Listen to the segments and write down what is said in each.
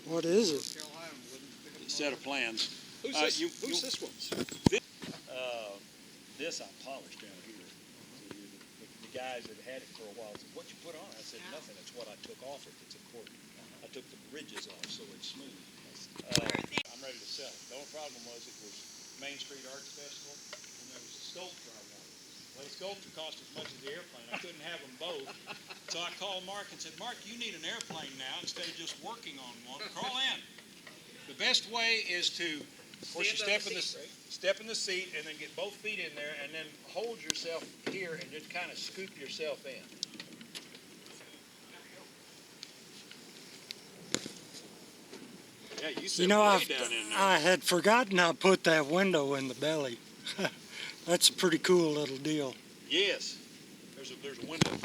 What is it? Set of plans. Who's this one? This I polished down here. The guys that had it for a while said, "What you put on?" I said, "Nothing. It's what I took off it that's important. I took the ridges off so it's smooth." I'm ready to sell it. The only problem was it was Main Street Arts Festival, and there was a sculpture I wanted. Well, the sculpture cost as much as the airplane. I couldn't have them both. So I called Mark and said, "Mark, you need an airplane now instead of just working on one. Crawl in." The best way is to, of course, you step in the seat and then get both feet in there and then hold yourself here and just kind of scoop yourself in. Yeah, you sit way down in there. I had forgotten I put that window in the belly. That's a pretty cool little deal. Yes. There's a window.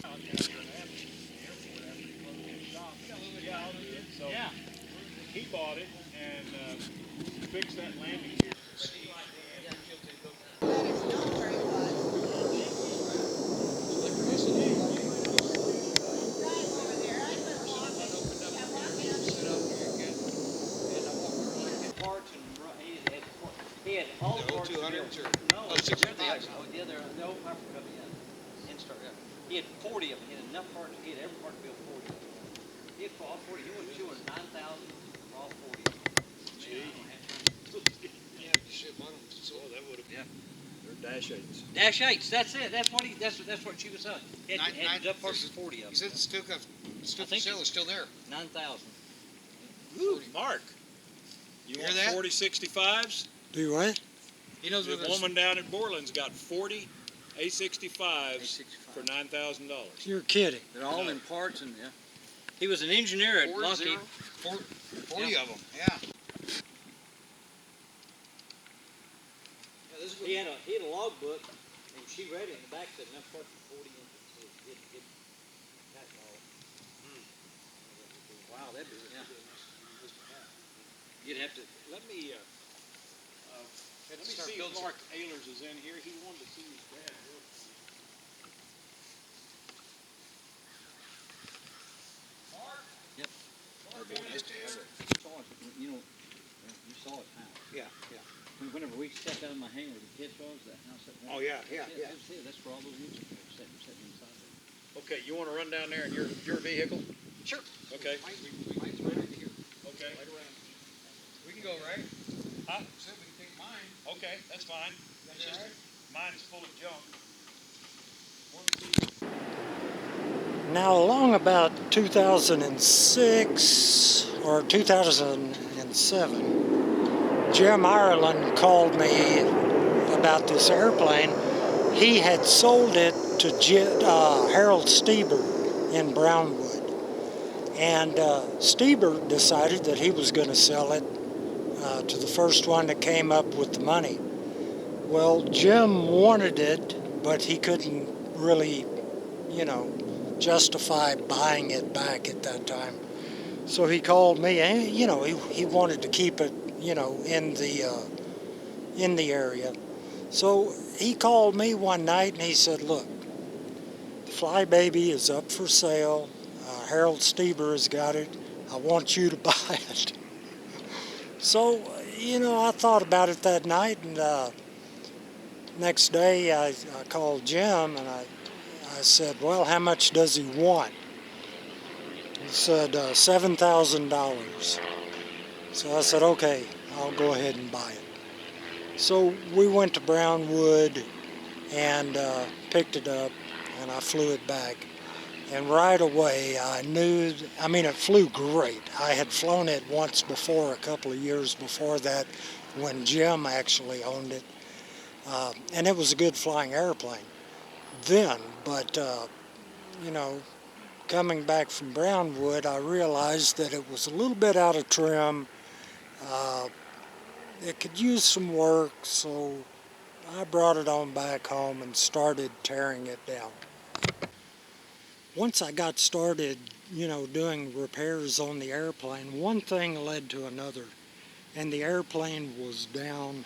So he bought it and fixed that landing gear. He had all the parts. 200s or no, 65s. Oh, yeah, they're no I forgot Instar. He had 40 of them. He had enough parts. He had every part to build 40 of them. He had all 40. He was showing 9,000 for all 40. Yeah, shit, bottom. So that would have. Yeah. They're Dash 8s. Dash 8s. That's it. That's what she was selling. He had enough parts for 40 of them. he said the still for sale is still there. 9,000. Ooh, Mark. You Hear want that? 40 65s? Do what? He knows The what woman down at Borland's got 40 A65s for $9,000. You're kidding. They're all in parts and yeah. He was an engineer at Lockheed. 40 of them. Yeah. He had a logbook, and she read it in the back said enough parts for 40 inches. So that's all. Wow, that'd be You'd have to. Let me see if Mark Ehlers is in here. He wanted to see his dad work. Mark? Yep. Mark, is he here? You know, you saw it now. Yeah, yeah. Whenever we stepped out of my hangar with the kids' dogs, that house that Oh, yeah, yeah. That's where all those roots are sitting inside there. Okay, you want to run down there in your vehicle? Sure. Okay. Mine's right over here. Okay. Right around. We can go, right? Huh? Said we can take mine. Okay, that's fine. It's just mine is full of junk. Now, along about 2006 or 2007, Jim Ireland called me about this airplane. He had sold it to Harold Stieber in Brownwood. And Stieber decided that he was going to sell it to the first one that came up with the money. Well, Jim wanted it, but he couldn't really, justify buying it back at that time. So he called me, and he wanted to keep it, in the area. So he called me one night and he said, "Look, the Flybaby is up for sale. Harold Stieber has got it. I want you to buy it." So, I thought about it that night, and next day I called Jim and I said, "Well, how much does he want?" He said $7,000. So I said, "Okay, I'll go ahead and buy it." So we went to Brownwood and picked it up, and I flew it back. And right away I knew, it flew great. I had flown it once before, a couple of years before that, when Jim actually owned it. And it was a good flying airplane then, but coming back from Brownwood, I realized that it was a little bit out of trim. It could use some work, so I brought it on back home and started tearing it down. Once I got started, doing repairs on the airplane, one thing led to another, and the airplane was down,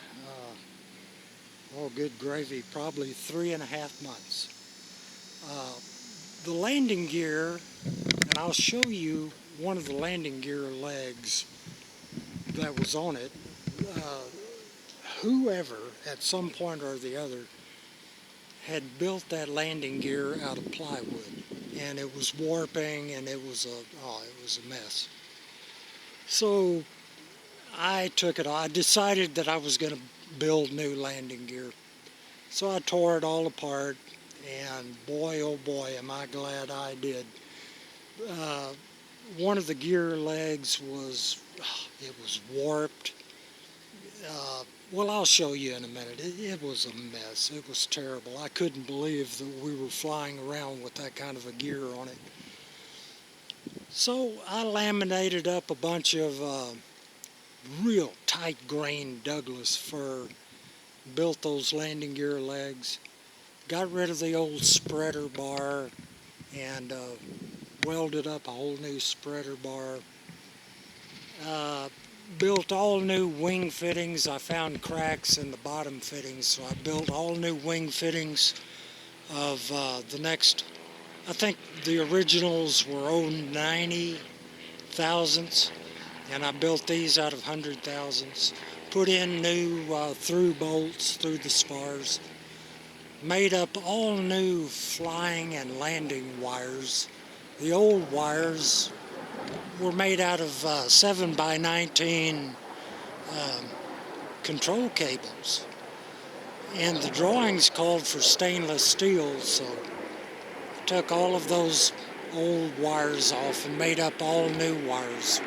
good gravy, probably 3.5 months. The landing gear, and I'll show you one of the landing gear legs that was on it, whoever at some point or the other had built that landing gear out of plywood, and it was warping, and it was a mess. So I took it. I decided that I was going to build new landing gear. So I tore it all apart, and boy, oh boy, am I glad I did. One of the gear legs was warped. Well, I'll show you in a minute. It was a mess. It was terrible. I couldn't believe that we were flying around with that kind of a gear on it. So I laminated up a bunch of real tight-grained Douglas fir, built those landing gear legs, got rid of the old spreader bar, and welded up a whole new spreader bar. Built all new wing fittings. I found cracks in the bottom fittings, so I built all new wing fittings of the next, I think the originals were 090 thousandths, and I built these out of 100 thousandths. Put in new through bolts through the spars. Made up all new flying and landing wires. The old wires were made out of 7x19 control cables, and the drawings called for stainless steel, so I took all of those old wires off and made up all new wires.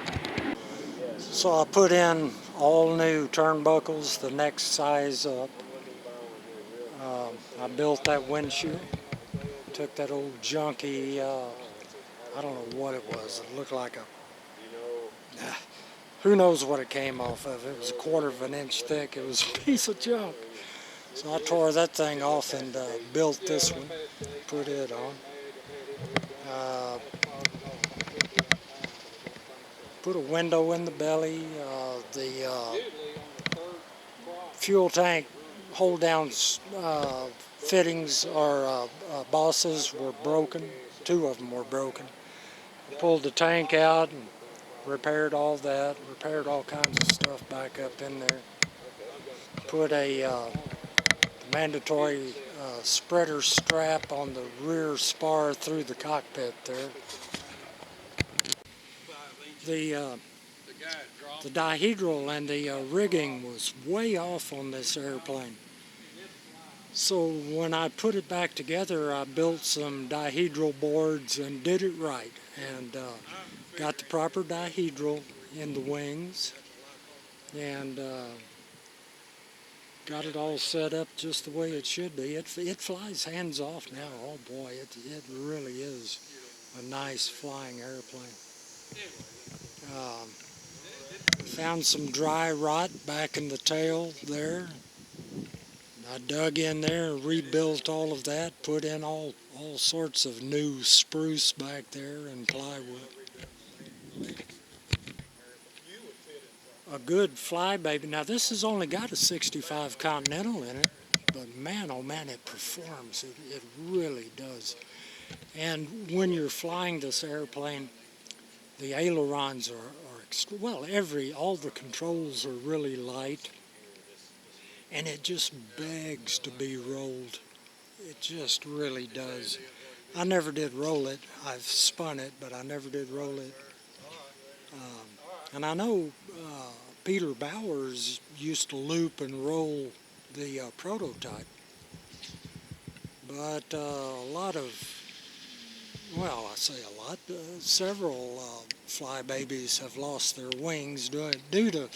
So I put in all new turnbuckles, the next size up. I built that windshield, took that old junky, I don't know what it was. It looked like who knows what it came off of. It was 1/4 of an inch thick. It was a piece of junk. So I tore that thing off and built this one, put it on. Put a window in the belly. The fuel tank hold down fittings or bosses were broken. 2 of them were broken. I pulled the tank out and repaired all that, repaired all kinds of stuff back up in there. Put a mandatory spreader strap on the rear spar through the cockpit there. The dihedral and the rigging was way off on this airplane. So when I put it back together, I built some dihedral boards and did it right, and got the proper dihedral in the wings, and got it all set up just the way it should be. It flies hands off now. Oh boy, it really is a nice flying airplane. Found some dry rot back in the tail there. I dug in there and rebuilt all of that, put in all sorts of new spruce back there and plywood. A good Flybaby. Now this has only got a 65 Continental in it, but man, oh man, it performs. It really does. And when you're flying this airplane, the ailerons are all the controls are really light, and it just begs to be rolled. It just really does. I never did roll it. I've spun it, but I never did roll it. And I know Peter Bowers used to loop and roll the prototype, but several Flybabys have lost their wings due to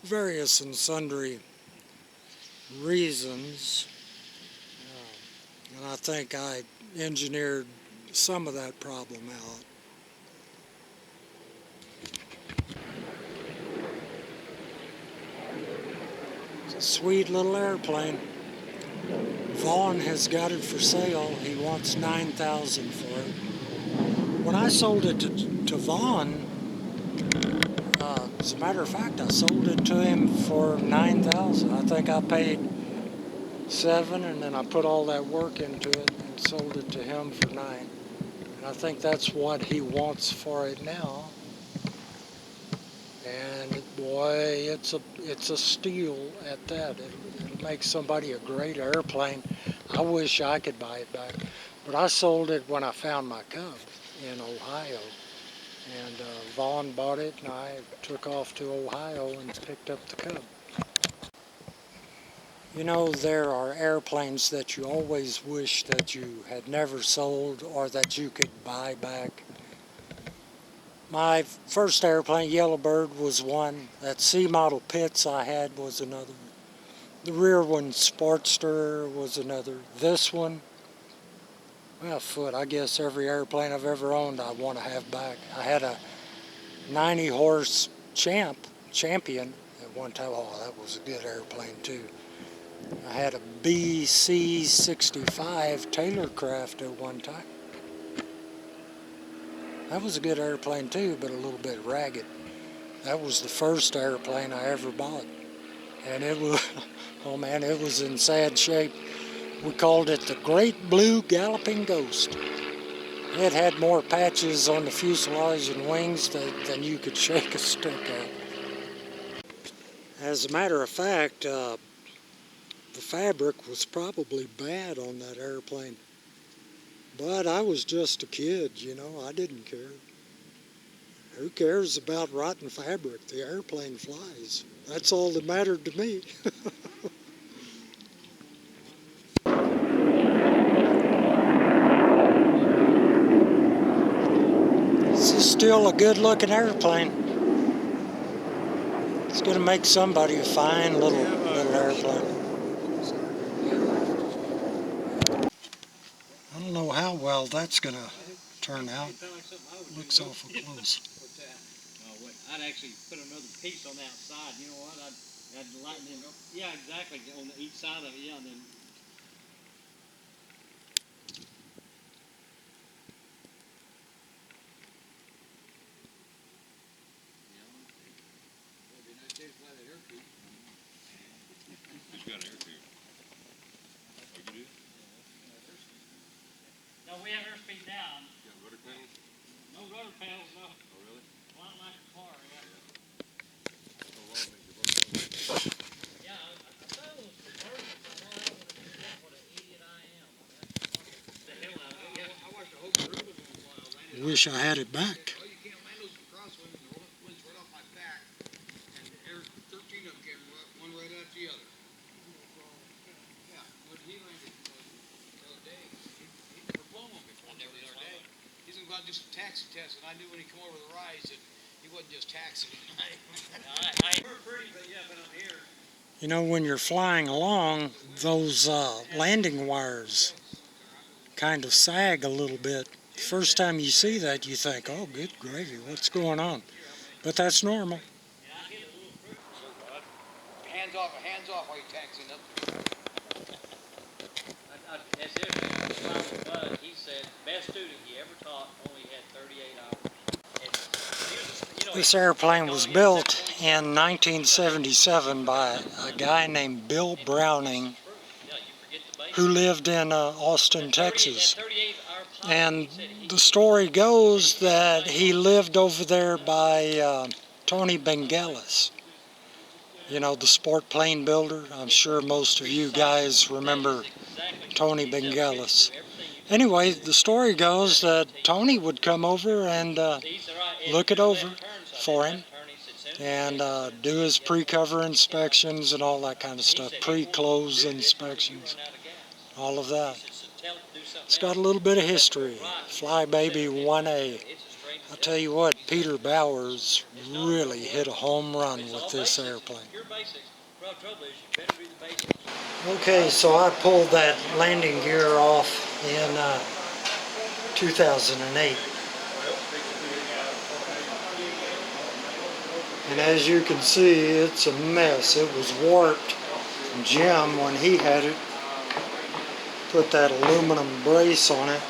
various and sundry reasons. And I think I engineered some of that problem out. It's a sweet little airplane. Vaughn has got it for sale. He wants $9,000 for it. When I sold it to Vaughn, as a matter of fact, I sold it to him for $9,000. I think I paid $7,000, and then I put all that work into it and sold it to him for $9,000. And I think that's what he wants for it now. And boy, it's a steal at that. It'll make somebody a great airplane. I wish I could buy it back, but I sold it when I found my Cub in Ohio. And Vaughn bought it, and I took off to Ohio and picked up the Cub. You know, there are airplanes that you always wish that you had never sold or that you could buy back. My first airplane, Yellowbird, was one. That C model Pitts I had was another. The rear one, Sportster, was another. This one, well, I guess every airplane I've ever owned I want to have back. I had a 90 horse Champion at one time. Oh, that was a good airplane too. I had a BC-65 Taylorcraft at one time. That was a good airplane too, but a little bit ragged. That was the first airplane I ever bought. And it was, oh man, it was in sad shape. We called it the Great Blue Galloping Ghost. It had more patches on the fuselage and wings than you could shake a stick at. As a matter of fact, the fabric was probably bad on that airplane. But I was just a kid, you know, I didn't care. Who cares about rotten fabric? The airplane flies. That's all that mattered to me. This is still a good-looking airplane. It's going to make somebody a fine little airplane. I don't know how well that's going to turn out. Looks awful close. I'd actually put another piece on the outside. You know what? I'd lighten it up. Yeah, exactly. On each side of it. Yeah, and then. Who's got an air tube? Oh, you do? No, we have airspeed down. You got rudder panels? No rudder panels, no. Oh, really? Not like a car, yeah. Yeah, I thought it was convertible. What an idiot I am. The hell out of it. I watched the whole group of them while I landed. Wish I had it back. Oh, you can't land those crosswinds, and the wind's right off my back. And there's 13 of them came one right after the other. Yeah, when he landed the other day, he'd never flown one before the other day. He's about just a taxi test, and I knew when he come over the rise that he wasn't just taxiing. I heard pretty, but yeah, but I'm here. You know, when you're flying along, those landing wires kind of sag a little bit. First time you see that, you think, oh, good gravy, what's going on? But that's normal. Hands off while you're taxiing up. As if Bud, he said, best student he ever taught only had 38 hours. This airplane was built in 1977 by a guy named Bill Browning, who lived in Austin, Texas. And the story goes that he lived over there by Tony Bengalis, you know, the sport plane builder. I'm sure most of you guys remember Tony Bengalis. Anyway, the story goes that Tony would come over and look it over for him and do his pre-cover inspections and all that kind of stuff, pre-close inspections, all of that. It's got a little bit of history. Flybaby 1A. I'll tell you what, Peter Bowers really hit a home run with this airplane. Okay, so I pulled that landing gear off in 2008. And as you can see, it's a mess. It was warped. Jim, when he had it, put that aluminum brace on it.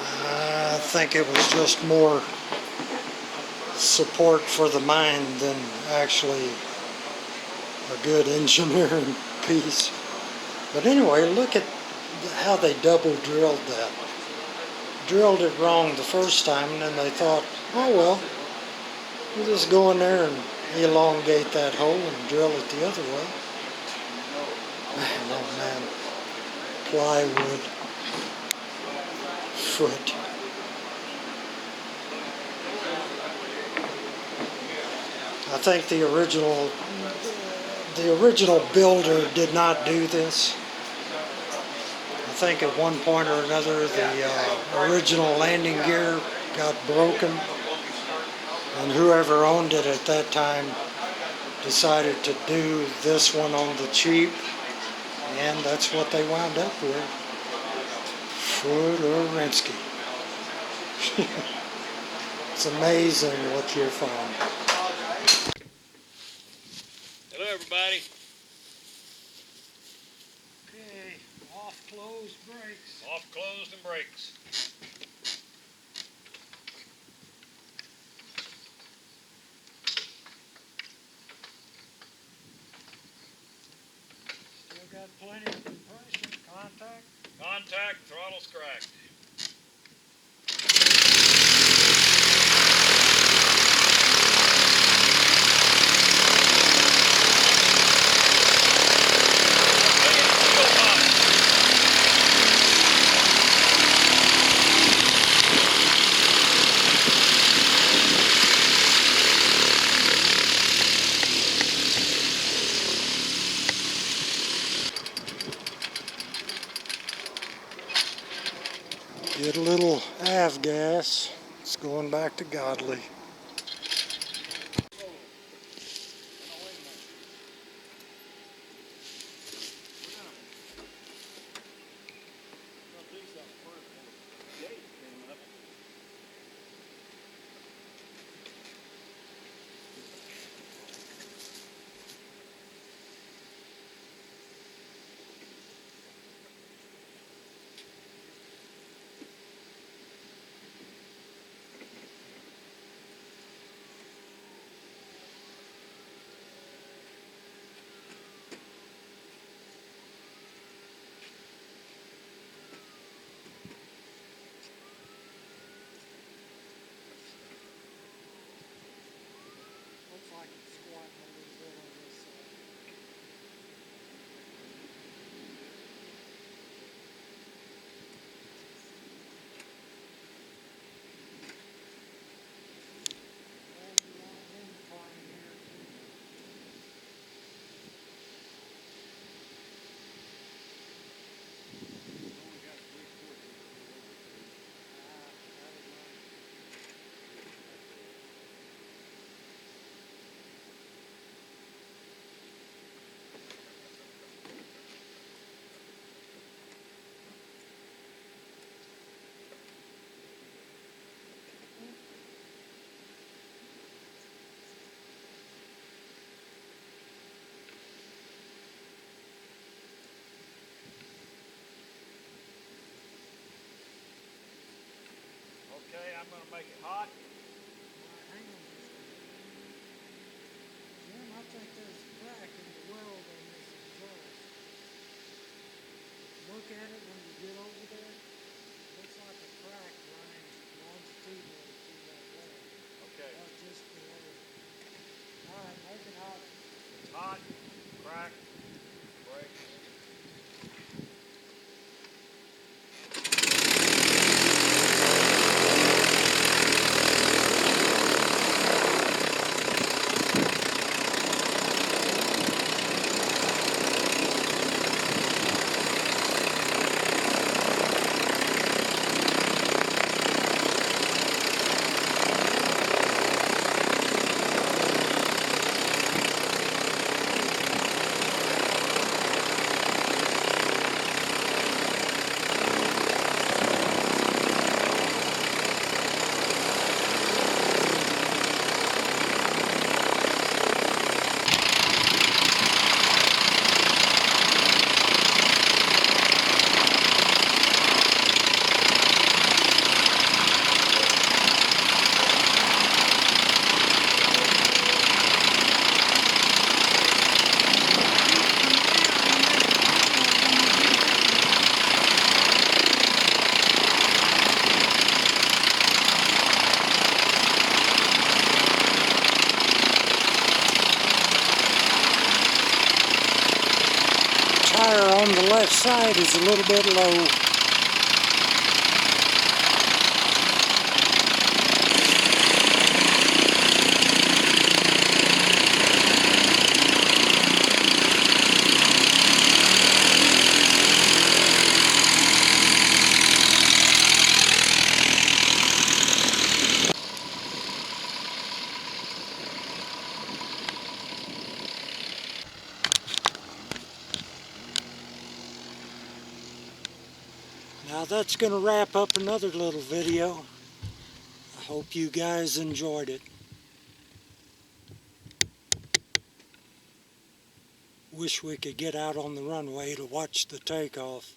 I think it was just more support for the mind than actually a good engineering piece. But anyway, look at how they double drilled that. drilled it wrong the first time, and then they thought, oh well, we'll just go in there and elongate that hole and drill it the other way. Man, oh man, plywood, foot. I think the original builder did not do this. I think at one point or another the original landing gear got broken, and whoever owned it at that time decided to do this one on the cheap, and that's what they wound up with. Foot or Rinsky. It's amazing what you find. Hello, everybody. Okay, off closed brakes. Off, closed, and brakes. Still got plenty of compression. Contact. Contact, throttle's cracked. Get a little avgas. It's going back to Godly. Looks like it's squatting a little bit on this side. on the left side is a little bit low. Now that's going to wrap up another little video. I hope you guys enjoyed it. Wish we could get out on the runway to watch the takeoff.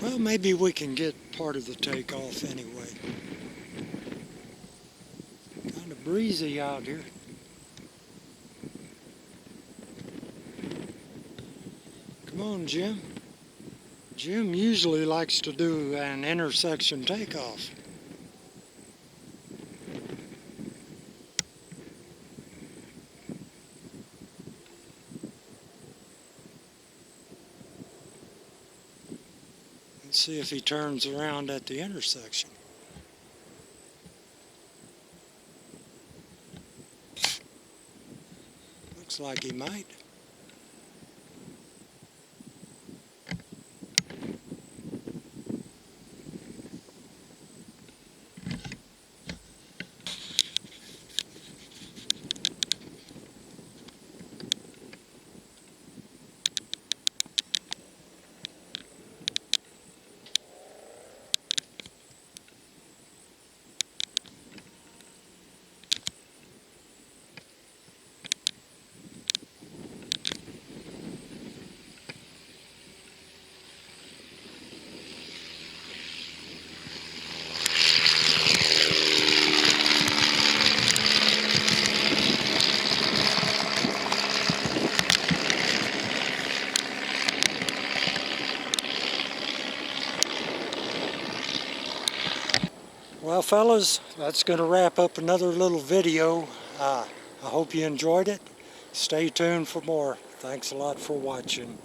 Well, maybe we can get part of the takeoff anyway. Kind of breezy out here. Come on, Jim. Jim usually likes to do an intersection takeoff. Let's see if he turns around at the intersection. Looks like he might. Well, fellas, that's going to wrap up another little video. I hope you enjoyed it. Stay tuned for more. Thanks a lot for watching.